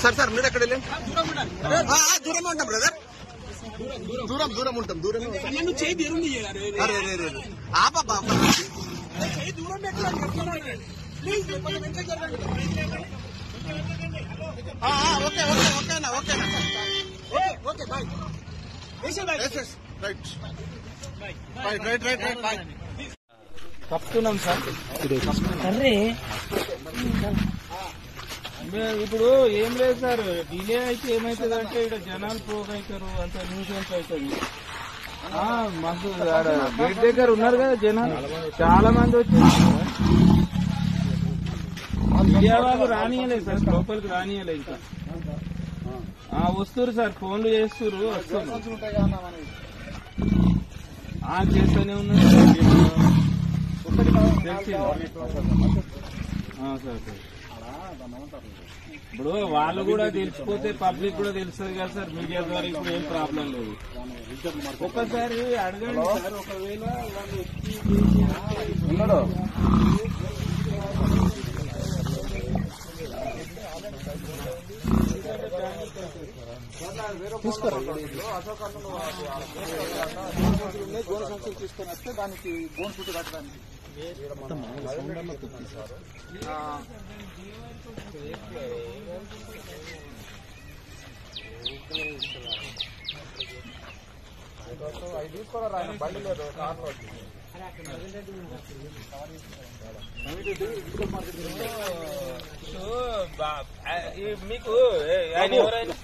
Sir sir మీరు ఎక్కడ వెళ్ళండి. దూరం ఉంటాం బ్రదర్, దూరం ఉంటాం. ఆపా ఓకేనా ఓకే బాయ్. Right bye. కప్తున్నాం సార్. ఇప్పుడు ఏం లేదు సార్, డిలే అయితే ఏమవుతుంది అంటే ఇక్కడ జనాలు పోగవుతారు, అంత న్యూసెన్స్ అవుతుంది. మాకు గేట్ దగ్గర ఉన్నారు కదా జనాలు, చాలా మంది వచ్చారు. మీడియా వాళ్ళు రానియలేదు సార్, లోపలికి రానియలేదు. ఇంకా వస్తున్నారు సార్, ఫోన్లు చేస్తున్నారు, వస్తున్నారు. చేస్తూనే ఉన్నారు సార్. ఇప్పుడు వాళ్ళు కూడా తెలిసిపోతే పబ్లిక్ కూడా తెలుస్తుంది కదా సార్, మీడియా ద్వారా. ఇప్పుడు ఏం ప్రాబ్లం లేదు. ఒకసారి అడగండి సార్, ఒకవేళ వాళ్ళు ఉన్నాడు తీసుకోరా గోన్ సంచులు తీసుకొని వస్తే దానికి గోన్ చుట్టూ కట్టడానికి అవి తీసుకోరా. బండి లేదు, కార్లో మీకు ఆయన ఎవరైనా